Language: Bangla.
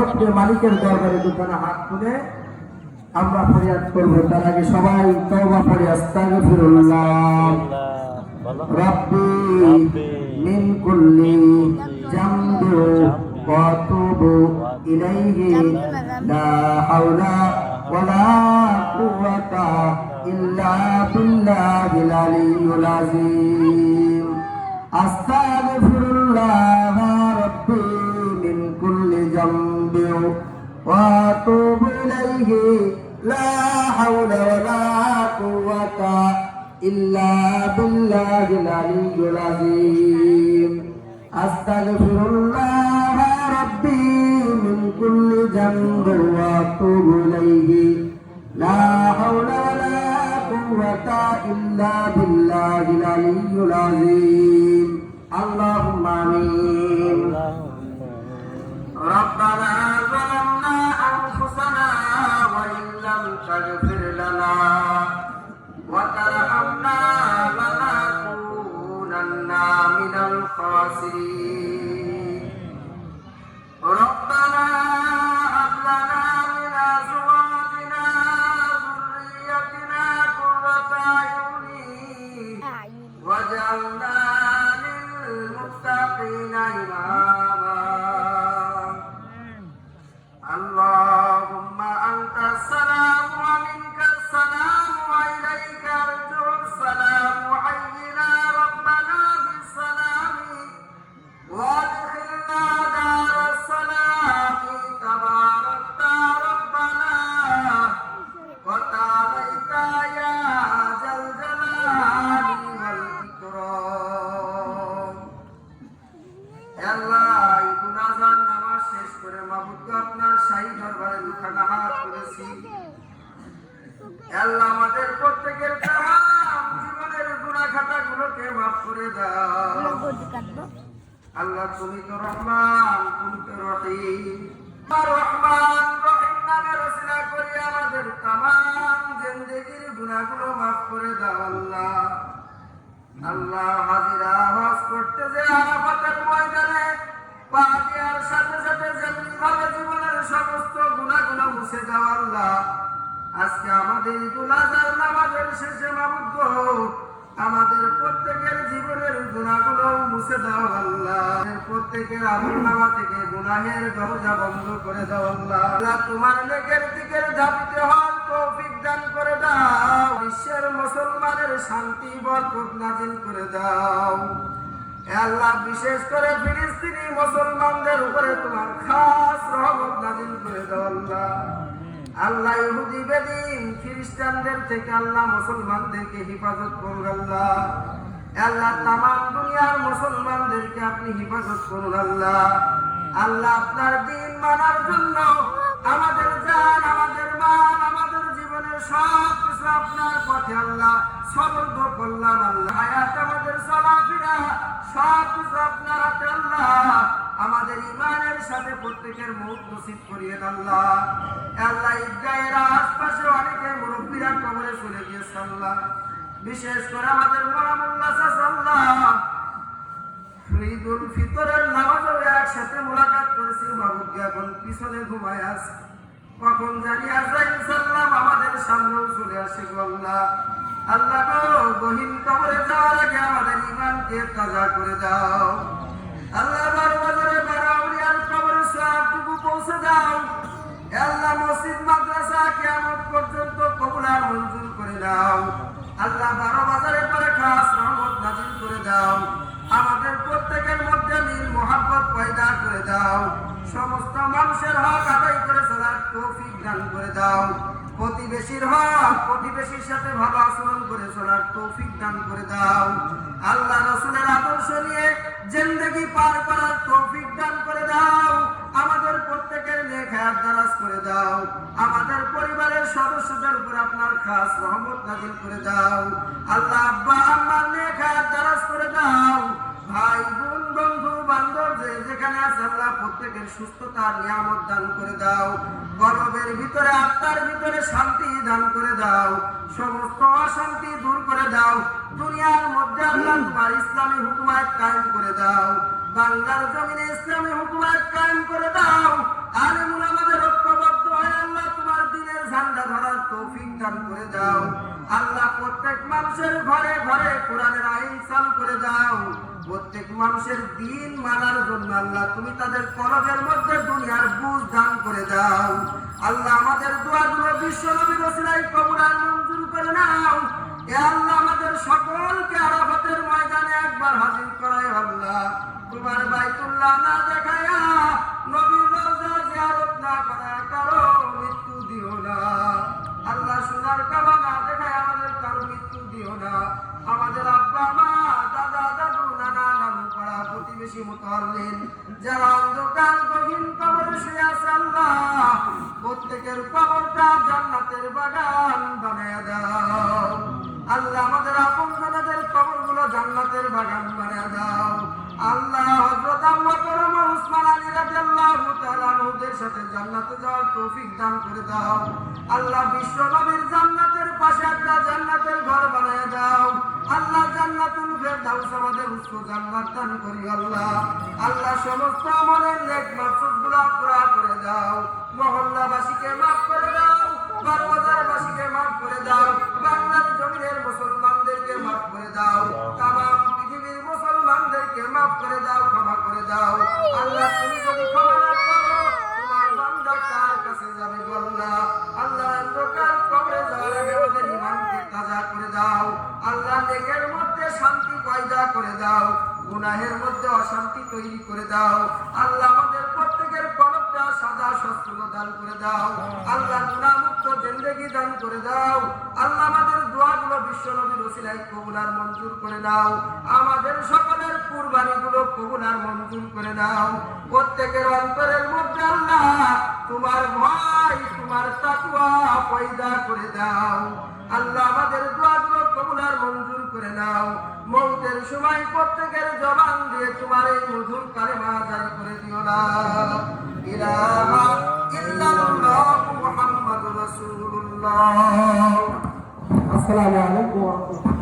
একত্রে মালিকের দরবারে দুখানা হাত তুলে আমরা ফরিয়াদ করব। তার আগে সবাই তওবা পড়ে আস্তাগফিরুল্লাহ রাব্বি মিন কুল্লি জামবি ওয়া আতুবু ইলাইহি লা হাওলা ওয়ালা কুওয়াতা ইল্লা বিল্লাহিল আলিয়্যিল আযীম। আস্তাগফিরুল্লাহ রাব্বি মিন কুল্লি জামবি ওয়া আতুবু ইলাইহি লা হাওলা ওয়ালা কুওয়াতা ইল্লা বিল্লাহিল আলিয়্যিল আযীম। আস্তাগফিরুল্লাহ রাব্বি মিন কুল্লি জামবি ওয়া আতুবু ইলাইহি লা হাওলা ওয়ালা কুওয়াতা ইল্লা বিল্লাহিল আলিয়্যিল আযীম। আল্লাহুম্মা আমিন। রব্বানা যালামনা আনফুসানা ওয়া ইল্লাম তাগফির লানা ওয়া তারহামনা লানাকুনান্না মিনাল খাসিরিন। রব্বানা হাব লানা মিন আজওয়াজিনা যুররিয়্যাতিনা কুররাতা আয়ুনিন ওয়াজআলনা লিল মুত্তাকিনা ইমামা। اللهم أنت السلام ومنك السلام وإليك أرجع السلام. حينا ربنا بالسلام وادخلنا دار السلام. تباركت ربنا وتعاليت يا ذا الجلال والإكرام. يا الله গুনাহগার নামাজ শেষ করে মাবুদকে আপনার শাহী দরবারে দুখানা হাত তুলেছি। আল্লাহ আমাদের প্রত্যেকের তামাম জীবনের গুনাহ খাতাগুলোকে মাফ করে দাও। আল্লাহ তুমি তো রহমান, তুমি তো রহিম। রহমান রহিম নামের ওসিলা করে আমাদের তামাম জিন্দেগির গুনাহগুলো মাফ করে দাও আল্লাহ। আল্লাহ হাজিরা হজ করতে যে আরাফাতের ময়দানে পা দেওয়ার সাথে সাথে যেমনিভাবে জীবনের সমস্ত গুনাহগুলো মুছে দাও আল্লাহ। আজকে আমাদের গুনাহগার নামাজের শেষে মাবুদ গো আমাদের প্রত্যেকের জীবনের গুনাহগুলো মুছে দাও আল্লাহ। প্রত্যেকের আমলনামা থেকে গুনাহের দরজা বন্ধ করে দাও আল্লাহ। আল্লাহ তোমার নেকের দিকে ধাবিত হওয়ার তৌফিক দান করে দাও। বিশ্বের মুসলমানের শান্তি বরকত নাজিল করে দাও আল্লাহ। বিশেষ করে ফিলিস্তিনি মুসলমানদের উপরে তোমার খাস রহমত নাজিল করে দাও আল্লাহ। আল্লাহ ইহুদি বেদিন খ্রিস্টানদের থেকে আল্লাহ মুসলমানদেরকে হেফাজত করুন আল্লাহ। আল্লাহ তামাম দুনিয়ার মুসলমানদেরকে আপনি হেফাজত করুন আল্লাহ। আল্লাহ আপনার দ্বীন মানার জন্য আমাদের জান, আমাদের মাল, আমাদের জীবনের সব কিছু আপনার পথে আল্লাহ সমর্থ করলাম আল্লাহ। হায়াত আমাদের চলাফেরা সব কিছু আপনার হাতে আল্লাহ। আমাদের ইমানের সাথে প্রত্যেকের মৌত নসিব করিয়ে আল্লাহ। আল্লাহ ঈদগাহের আশপাশে অনেকে মুরব্বীরা কবরে চলে গিয়েছে আল্লাহ। বিশেষ করে আমাদের মোহাম্মদুল্লাহ সাল্লাল্লাহু ঈদুল ফিতরের নামাজে একসাথে মোলাকাত করেছি মাবুদ, এখন পিছনে ঘুমায় আছে। কখন জানি আজরাইল সাল্লাম আমাদের সামনেও চলে আসে গো আল্লাহ। আল্লাহ গো গহীন কবরে যাওয়ার আগে আমাদের ঈমানকে তাজা করে দাও আল্লাহ। বারবাজারে বারাউলিয়ার কবরে সওয়াবটুকু পৌঁছে দাও আল্লাহ। মসজিদ মাদ্রাসা কিয়ামত পর্যন্ত কবুল আর মঞ্জুর করে দাও আল্লাহ। বারবাজারে পরে খাস রহমত নাজিল করে দাও। আমাদের প্রত্যেকের মধ্যে মিল মোহাব্বত পয়দা করে দাও। সমস্ত মানুষের হক আদায় করে চলার তৌফিক দান করে দাও। প্রতিবেশীর হক প্রতিবেশীর সাথে ভালো আচরণ করে চলার তৌফিক দান করে দাও আল্লাহ। রাসূলের আদর্শ নিয়ে জিন্দেগি পার করার তৌফিক দান করে দাও। আমাদের প্রত্যেকের নেক হায়াত দারাজ করে দাও। আমাদের পরিবারের সদস্যদের উপর আপনার খাস রহমত নাজিল করে দাও আল্লাহ। আব্বা আম্মার নেক হায়াত দারাজ করে দাও। ভাই বোন বন্ধু বান্ধব যেখানে আছে আল্লাহ প্রত্যেকের সুস্থতার নিয়ামত দান করে দাও। কলবের ভিতরে আত্মার ভিতরে শান্তি দান করে দাও। সমস্ত অশান্তি দূর করে দাও। দুনিয়ার মধ্যে আল্লাহ তোমার ইসলামী হুকুমাত কায়েম করে দাও। বাংলার জমিনে ইসলামী হুকুমাত কায়েম করে দাও। আলেমুল ঘরে কোরআনের আইন চালু করে দাও। প্রত্যেক মানুষের দিন মানার জন্য আল্লাহ তুমি তাদের কলবের মধ্যে দুনিয়ার বুঝ দান করে দাও। আল্লাহ আমাদের দোয়াগুলো বিশ্ব নবীর ওসিলায় কবুল আর মঞ্জুর করে নাও। এ আল্লাহ আমাদের সকলকে আরাফাতের ময়দানে একবার হাজির করায় আল্লাহ। তোমার বাইতুল্লাহ না দেখায়া, নবীর রওজা জিয়ারত না করায় কারো মৃত্যু দিও না আল্লাহ। সোনার কাবা না দেখায় আমাদের কারো মৃত্যু দিও না। আমাদের আব্বা মা, দাদা দাদু, নানা নানু, পাড়া প্রতিবেশী, মুতাল্লিন যারা অন্ধকার গহীন কবরে শুয়ে আছে আল্লাহ, প্রত্যেকের কবরটা জান্নাতের বাগান বানায়া দাও আল্লাহ। আমাদের আপনজনদের কবরগুলো জান্নাতের বাগান বানায়া দাও আল্লাহ। হযরত আবু বকর ও উসমান আলী রাদিয়াল্লাহু তাআলা আনহুদের সাথে জান্নাতে যাওয়ার তৌফিক দান করে দাও আল্লাহ। বিশ্ব নবীর জান্নাতের পাশে একটা জান্নাতের ঘর বানায়া দাও আল্লাহ। জান্নাতুল ফেরদাউস আমাদের উচ্চ জান্নাত দান করি আল্লাহ। আল্লাহ সমস্ত আমলের নেক মাকসুদগুলো পুরা করে দাও। মহল্লাবাসীকে মাফ করে দাও, বারবাজারবাসীকে মাফ করে দাও, বাংলার জমিনের মুসলমানদেরকে মাফ করে দাও, তামাম পৃথিবীর মুসলমানদেরকে মাফ করে দাও, ক্ষমা করে দাও আল্লাহ। তুমি যদি ক্ষমা না করো তোমার বান্দা কার কাছে যাবে আল্লাহ? আল্লাহ অন্ধকার কবরে যাওয়ার আগে আমাদের ঈমানকে তাজা করে দাও আল্লাহ। নেকের মধ্যে শান্তি পয়দা করে দাও, গুনাহের মধ্যে অশান্তি তৈরি করে দাও আল্লাহ। আমাদের প্রত্যেকের কলবটা সাদা সচ্ছল দান করে দাও আল্লাহ। গুনাহমুক্ত জিন্দেগি দান করে দাও আল্লাহ। আমাদের দোয়াগুলো বিশ্ব নবীর ওসিলায় কবুল আর মঞ্জুর করে নাও। আমাদের সকলের কুরবানিগুলো কবুল আর মঞ্জুর করে নাও। প্রত্যেকের অন্তরের মধ্যে আল্লাহ তোমার ভয়, তোমার তাকওয়া পয়দা করে দাও আল্লাহ। আমাদের দোয়াগুলো কবুল আর মঞ্জুর করে নাও। মওতের সময় প্রত্যেকের জবান দিয়ে তোমার এই মধুর কালেমা জারি করে দিও না ইলাহা ইল্লাল্লাহ মুহাম্মাদুর রাসূলুল্লাহ। আসসালামু আলাইকুম ওয়া রাহমাতুল্লাহ।